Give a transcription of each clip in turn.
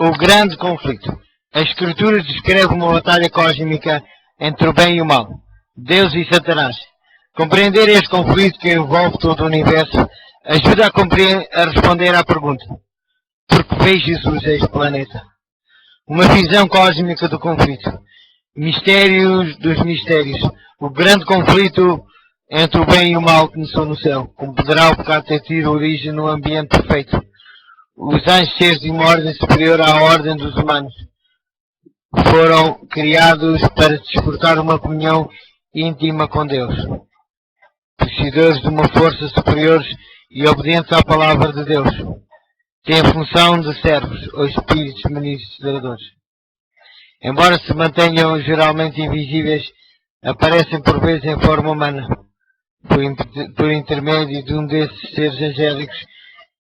O grande conflito. A Escritura descreve uma batalha cósmica entre o bem e o mal, Deus e Satanás. Compreender este conflito que envolve todo o universo ajuda a responder à pergunta: por que veio Jesus a este planeta? Uma visão cósmica do conflito. Mistérios dos mistérios. O grande conflito entre o bem e o mal começou no céu. Como poderá o pecado ter tido origem num ambiente perfeito? Os anjos, seres de uma ordem superior à ordem dos humanos, foram criados para desfrutar uma comunhão íntima com Deus. Possuidores de uma força superior e obedientes à palavra de Deus, têm a função de servos ou espíritos ministradores. Embora se mantenham geralmente invisíveis, aparecem por vezes em forma humana, por intermédio de um desses seres angélicos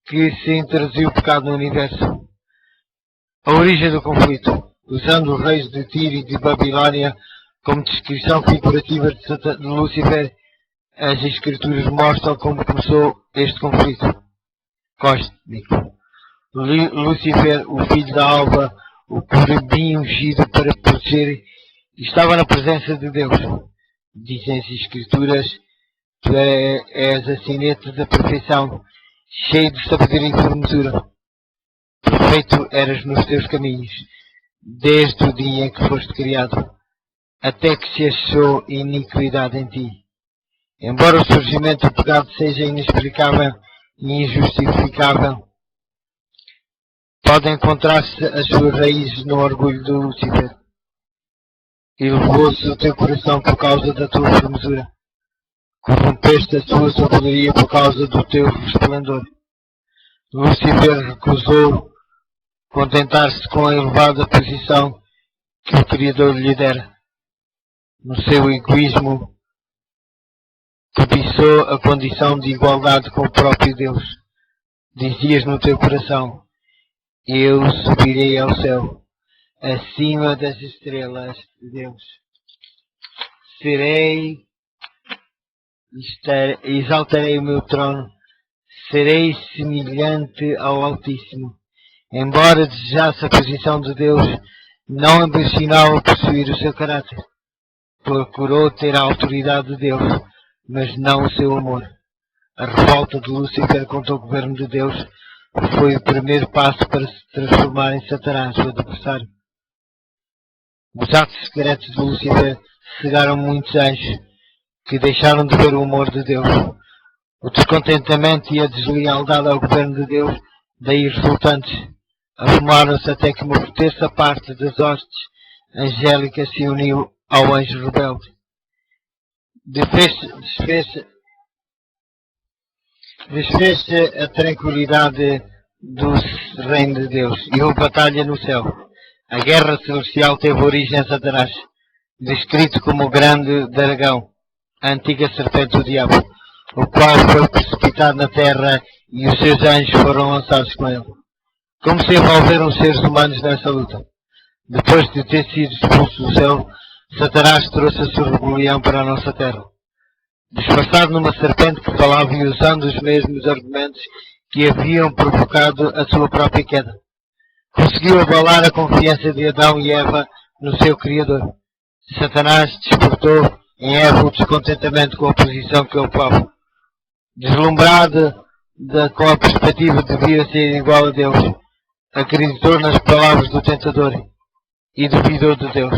que se introduziu o pecado no universo. A origem do conflito, usando os reis de Tiro e de Babilónia como descrição figurativa de Lúcifer, as Escrituras mostram como começou este conflito cósmico. Lúcifer, o filho da alva, o querubim ungido para proteger, estava na presença de Deus. Dizem as Escrituras: tu és a sineta da perfeição, cheio de sabedoria e formosura. Perfeito eras nos teus caminhos, desde o dia em que foste criado, até que se achou iniquidade em ti. Embora o surgimento do pecado seja inexplicável e injustificável, pode encontrar-se as suas raízes no orgulho de Lúcifer. Elevou-se o teu coração por causa da tua formosura. Corrompeste a tua sabedoria por causa do teu resplendor. Lúcifer recusou contentar-se com a elevada posição que o Criador lhe dera. No seu egoísmo, cobiçou a condição de igualdade com o próprio Deus. Dizias no teu coração: eu subirei ao céu, acima das estrelas de Deus. Exaltarei o meu trono, serei semelhante ao Altíssimo. Embora desejasse a posição de Deus, não ambicionava possuir o seu caráter. Procurou ter a autoridade de Deus, mas não o seu amor. A revolta de Lúcifer contra o governo de Deus foi o primeiro passo para se transformar em Satanás, o adversário. Os atos secretos de Lúcifer cegaram muitos anjos, que deixaram de ver o amor de Deus. O descontentamento e a deslealdade ao governo de Deus, daí resultantes, arrumaram-se até que uma terça parte das hostes angélicas se uniu ao anjo rebelde. Desfez-se a tranquilidade do reino de Deus e houve batalha no céu. A guerra celestial teve origem em Satanás, descrito como o grande dragão, a antiga serpente do diabo, o qual foi precipitado na terra e os seus anjos foram lançados com ele. Como se envolveram os seres humanos nessa luta? Depois de ter sido expulso do céu, Satanás trouxe a sua rebelião para a nossa terra. Disfarçado numa serpente que falava e usando os mesmos argumentos que haviam provocado a sua própria queda, conseguiu abalar a confiança de Adão e Eva no seu Criador. Satanás despertou em Eva o descontentamento com a posição que ocupava. Deslumbrado com a perspectiva de vir a ser igual a Deus, acreditou nas palavras do tentador e duvidou de Deus.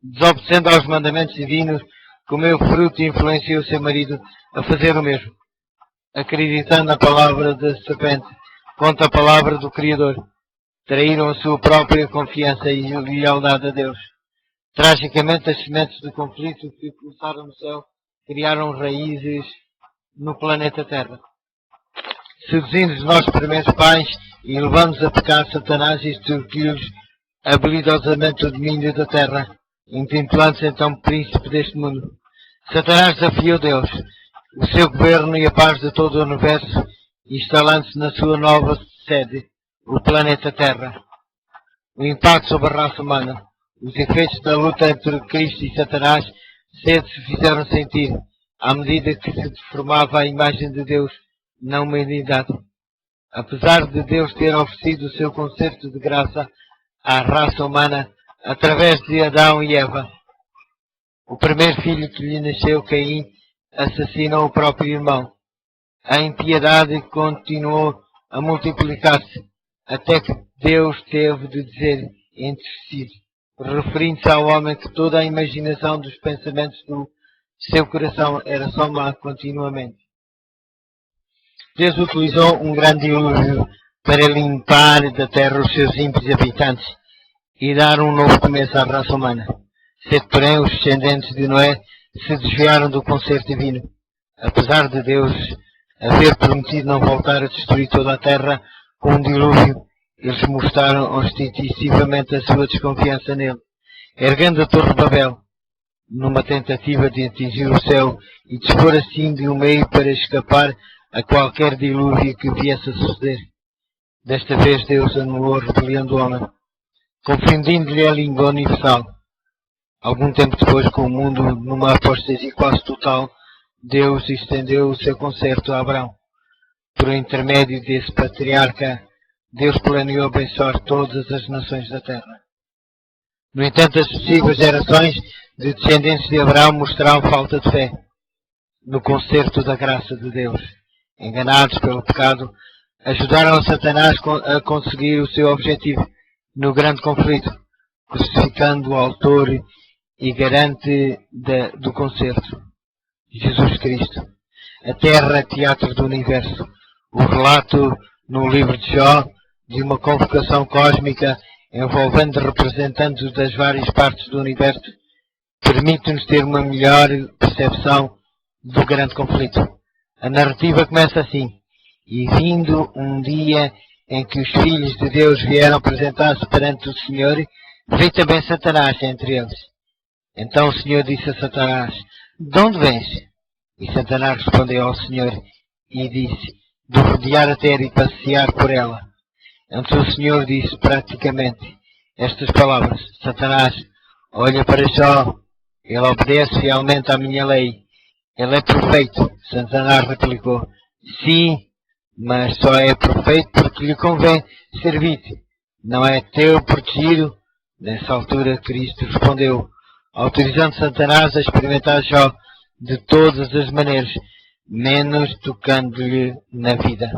Desobedecendo aos mandamentos divinos, comeu fruto e influenciou seu marido a fazer o mesmo, acreditando na palavra da serpente contra a palavra do Criador. Traíram a sua própria confiança e lealdade a Deus. Tragicamente, as sementes do conflito que começaram no céu criaram raízes no planeta Terra. Seduzindo os nossos primeiros pais e levando-os a pecar, Satanás extorquiu-lhes habilidosamente o domínio da Terra, intitulando-se então príncipe deste mundo. Satanás desafiou Deus, o seu governo e a paz de todo o universo, instalando-se na sua nova sede, o planeta Terra. O impacto sobre a raça humana. Os efeitos da luta entre Cristo e Satanás cedo se fizeram sentir, à medida que se deformava a imagem de Deus na humanidade. Apesar de Deus ter oferecido o seu concerto de graça à raça humana através de Adão e Eva, o primeiro filho que lhe nasceu, Caim, assassinou o próprio irmão. A impiedade continuou a multiplicar-se, até que Deus teve de dizer entre si, referindo-se ao homem, que toda a imaginação dos pensamentos do seu coração era só má continuamente. Deus utilizou um grande dilúvio para limpar da terra os seus ímpios habitantes e dar um novo começo à raça humana. Sendo, porém, os descendentes de Noé se desviaram do concerto divino. Apesar de Deus haver prometido não voltar a destruir toda a terra com um dilúvio, eles mostraram ostensivamente a sua desconfiança nele, erguendo a Torre de Babel, numa tentativa de atingir o céu e dispor assim de um meio para escapar a qualquer dilúvio que viesse a suceder. Desta vez Deus anulou a rebelião do homem, confundindo-lhe a língua universal. Algum tempo depois, com o mundo numa apostasia quase total, Deus estendeu o seu concerto a Abraão. Por intermédio desse patriarca, Deus planeou abençoar todas as nações da terra. No entanto, as sucessivas gerações de descendentes de Abraão mostraram falta de fé no concerto da graça de Deus. Enganados pelo pecado, ajudaram a Satanás a conseguir o seu objetivo no grande conflito, crucificando o autor e garante do concerto, Jesus Cristo. A Terra é teatro do universo. O relato no livro de Jó de uma convocação cósmica envolvendo representantes das várias partes do universo permite-nos ter uma melhor percepção do grande conflito. A narrativa começa assim: e vindo um dia em que os filhos de Deus vieram apresentar-se perante o Senhor, veio também Satanás entre eles. Então o Senhor disse a Satanás: de onde vens? E Satanás respondeu ao Senhor e disse: de rodear a terra e passear por ela. Então o Senhor disse praticamente estas palavras: Satanás, olha para Jó, ele obedece fielmente à minha lei. Ele é perfeito. Satanás replicou: sim, mas só é perfeito porque lhe convém servir-te. Não é teu protegido? Nessa altura Cristo respondeu, autorizando Satanás a experimentar Jó de todas as maneiras, menos tocando-lhe na vida.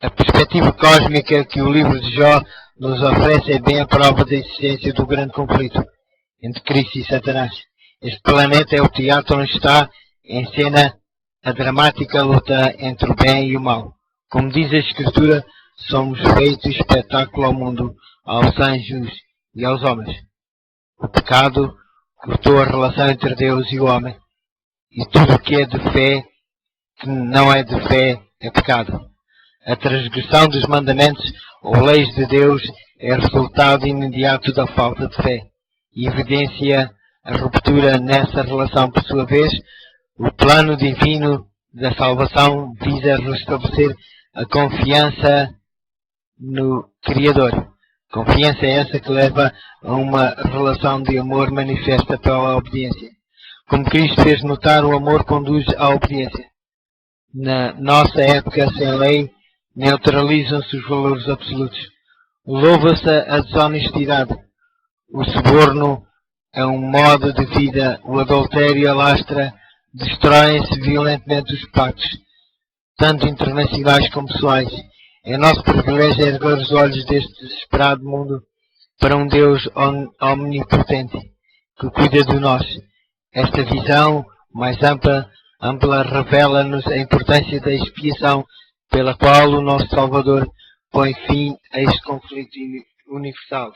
A perspectiva cósmica que o livro de Jó nos oferece é bem a prova da existência do grande conflito entre Cristo e Satanás. Este planeta é o teatro onde está em cena a dramática luta entre o bem e o mal. Como diz a Escritura, somos feitos espetáculo ao mundo, aos anjos e aos homens. O pecado cortou a relação entre Deus e o homem. E tudo o que é de fé, que não é de fé, é pecado. A transgressão dos mandamentos ou leis de Deus é resultado imediato da falta de fé e evidencia a ruptura nessa relação. Por sua vez, o plano divino da salvação visa restabelecer a confiança no Criador. Confiança é essa que leva a uma relação de amor manifesta pela obediência. Como Cristo fez notar, o amor conduz à obediência. Na nossa época sem lei, neutralizam-se os valores absolutos. Louva-se a desonestidade. O suborno é um modo de vida. O adultério e a lastra destroem-se violentamente os pactos, tanto internacionais como pessoais. É nosso privilégio erguer os olhos deste desesperado mundo para um Deus omnipotente que cuida de nós. Esta visão mais ampla revela-nos a importância da expiação pela qual o nosso Salvador põe fim a este conflito universal.